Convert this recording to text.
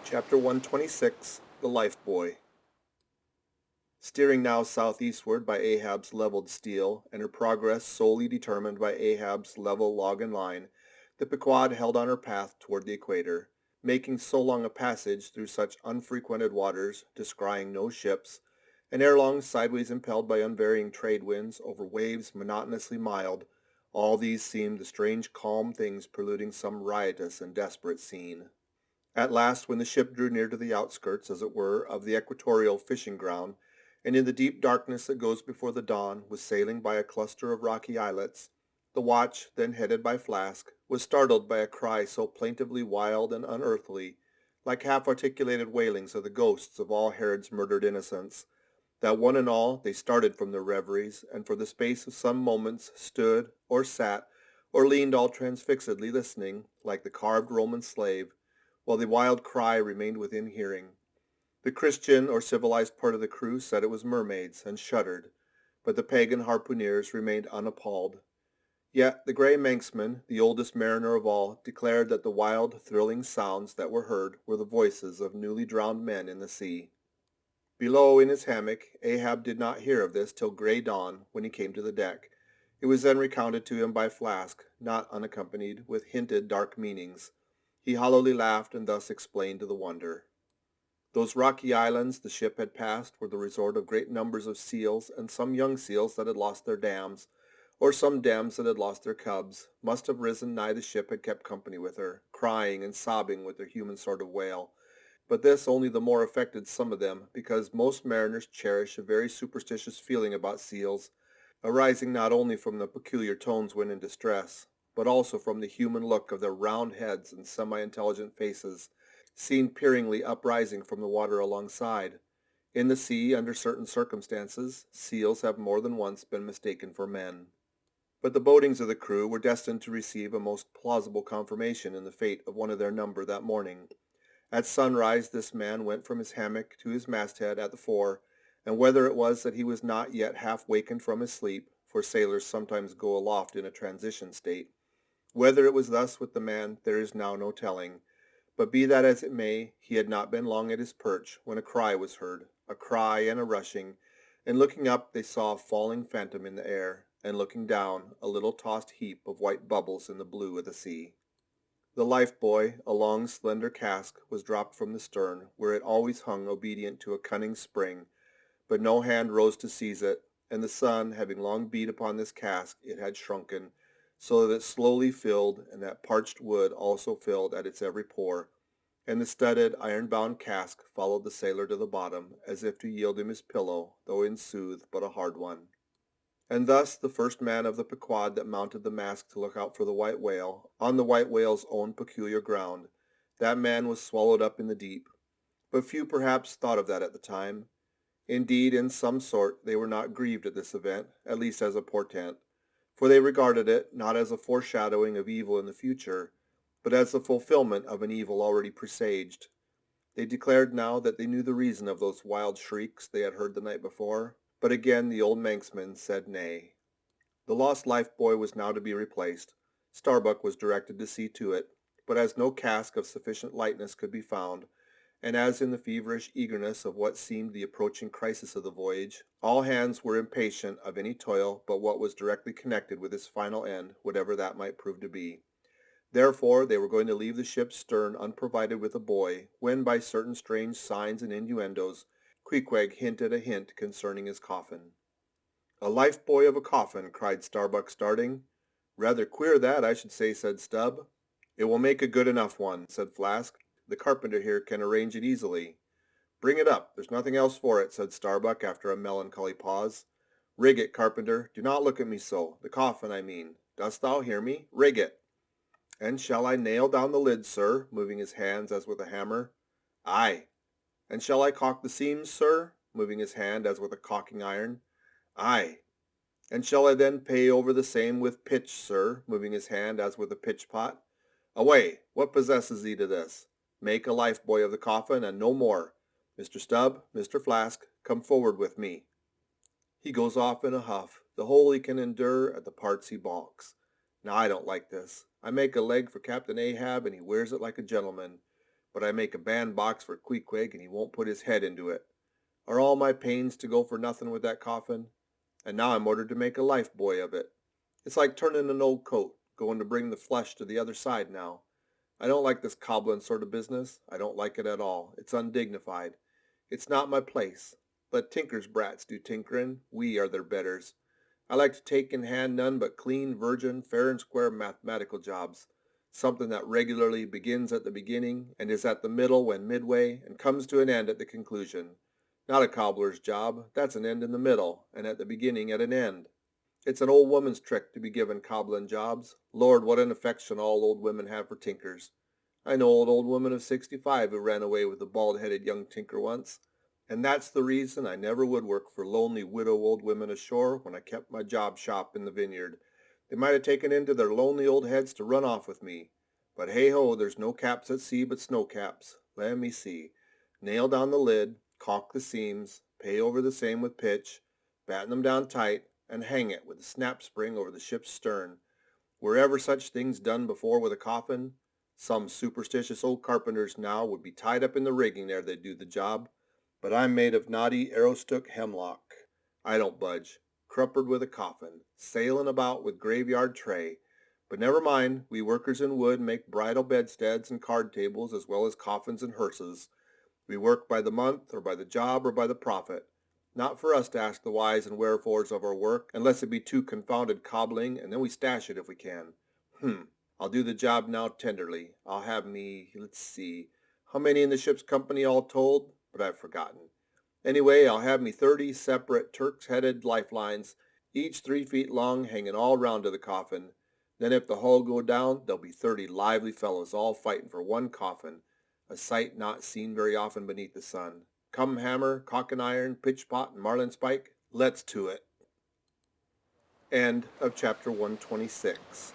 Chapter 126, The Life-Buoy. Steering now southeastward by Ahab's leveled steel, and her progress solely determined by Ahab's level log and line, the Pequod held on her path toward the equator, making so long a passage through such unfrequented waters, descrying no ships, and ere long sideways impelled by unvarying trade winds over waves monotonously mild. All these seemed the strange calm things preluding some riotous and desperate scene. At last, when the ship drew near to the outskirts, as it were, of the equatorial fishing ground, and in the deep darkness that goes before the dawn was sailing by a cluster of rocky islets, the watch, then headed by Flask, was startled by a cry so plaintively wild and unearthly, like half-articulated wailings of the ghosts of all Herod's murdered innocents, that one and all they started from their reveries, and for the space of some moments stood, or sat, or leaned all transfixedly listening, like the carved Roman slave, while the wild cry remained within hearing. The Christian or civilized part of the crew said it was mermaids, and shuddered, but the pagan harpooneers remained unappalled. Yet the grey Manxman, the oldest mariner of all, declared that the wild, thrilling sounds that were heard were the voices of newly drowned men in the sea. Below in his hammock, Ahab did not hear of this till grey dawn, when he came to the deck. It was then recounted to him by Flask, not unaccompanied with hinted dark meanings. He hollowly laughed and thus explained the wonder. Those rocky islands the ship had passed were the resort of great numbers of seals, and some young seals that had lost their dams, or some dams that had lost their cubs, must have risen nigh the ship had kept company with her, crying and sobbing with their human sort of wail. But this only the more affected some of them, because most mariners cherish a very superstitious feeling about seals, arising not only from the peculiar tones when in distress, but also from the human look of their round heads and semi-intelligent faces, seen peeringly uprising from the water alongside. In the sea, under certain circumstances, seals have more than once been mistaken for men. But the bodings of the crew were destined to receive a most plausible confirmation in the fate of one of their number that morning. At sunrise this man went from his hammock to his masthead at the fore, and whether it was that he was not yet half wakened from his sleep, for sailors sometimes go aloft in a transition state, whether it was thus with the man, there is now no telling. But be that as it may, he had not been long at his perch when a cry was heard, a cry and a rushing, and looking up they saw a falling phantom in the air, and looking down, a little tossed heap of white bubbles in the blue of the sea. The life-buoy, a long slender cask, was dropped from the stern, where it always hung obedient to a cunning spring, but no hand rose to seize it, and the sun, having long beat upon this cask, it had shrunken, so that it slowly filled, and that parched wood also filled at its every pore, and the studded, iron-bound cask followed the sailor to the bottom, as if to yield him his pillow, though in sooth but a hard one. And thus the first man of the Pequod that mounted the mast to look out for the white whale, on the white whale's own peculiar ground, that man was swallowed up in the deep. But few perhaps thought of that at the time. Indeed, in some sort they were not grieved at this event, at least as a portent, for they regarded it not as a foreshadowing of evil in the future, but as the fulfillment of an evil already presaged. They declared now that they knew the reason of those wild shrieks they had heard the night before, but again the old Manxman said nay. The lost life-buoy was now to be replaced. Starbuck was directed to see to it, but as no cask of sufficient lightness could be found, and as in the feverish eagerness of what seemed the approaching crisis of the voyage, all hands were impatient of any toil but what was directly connected with its final end, whatever that might prove to be. Therefore they were going to leave the ship's stern unprovided with a buoy, when by certain strange signs and innuendos, Queequeg hinted a hint concerning his coffin. "A life-buoy of a coffin," cried Starbuck, starting. "Rather queer that, I should say," said Stubb. "It will make a good enough one," said Flask. "The carpenter here can arrange it easily." "Bring it up. There's nothing else for it," said Starbuck after a melancholy pause. "Rig it, carpenter. Do not look at me so. The coffin, I mean. Dost thou hear me? Rig it." "And shall I nail down the lid, sir?" moving his hands as with a hammer. "Aye." "And shall I caulk the seams, sir?" moving his hand as with a caulking iron. "Aye." "And shall I then pay over the same with pitch, sir?" moving his hand as with a pitch-pot. "Away! What possesses thee to this? Make a life-buoy of the coffin, and no more. Mr. Stubb, Mr. Flask, come forward with me." He goes off in a huff, the whole he can endure at the parts he balks. Now I don't like this. I make a leg for Captain Ahab, and he wears it like a gentleman. but I make a bandbox for Queequeg and he won't put his head into it. Are all my pains to go for nothing with that coffin? And now I'm ordered to make a life-buoy of it. It's like turning an old coat, going to bring the flesh to the other side now. I don't like this cobbling sort of business. I don't like it at all. It's undignified. It's not my place. Let tinker's brats do tinkering. We are their betters. I like to take in hand none but clean, virgin, fair and square mathematical jobs. Something that regularly begins at the beginning and is at the middle when midway and comes to an end at the conclusion. Not a cobbler's job. That's an end in the middle and at the beginning at an end. It's an old woman's trick to be given cobbling jobs. Lord, what an affection all old women have for tinkers. I know an old woman of 65 who ran away with a bald-headed young tinker once. And that's the reason I never would work for lonely widow old women ashore when I kept my job shop in the vineyard. They might have taken into their lonely old heads to run off with me. But hey-ho, there's no caps at sea but snow caps. Let me see. Nail down the lid, caulk the seams, pay over the same with pitch, batten them down tight, and hang it with a snap spring over the ship's stern. Were ever such things done before with a coffin? Some superstitious old carpenters now would be tied up in the rigging ere they'd do the job. But I'm made of knotty arrowstook hemlock. I don't budge. Cruppered with a coffin, sailing about with graveyard tray. But never mind, we workers in wood make bridal bedsteads and card tables as well as coffins and hearses. We work by the month or by the job or by the profit. Not for us to ask the whys and wherefores of our work, unless it be too confounded cobbling, and then we stash it if we can. I'll do the job now tenderly. I'll have me, let's see, how many in the ship's company all told? But I've forgotten. Anyway, I'll have me 30 separate Turk's-headed lifelines, each 3 feet long, hanging all round to the coffin. Then if the hull go down, there'll be 30 lively fellows all fighting for one coffin, a sight not seen very often beneath the sun. Come hammer, cock and iron, pitch pot, and marlinspike, let's to it. End of chapter 126.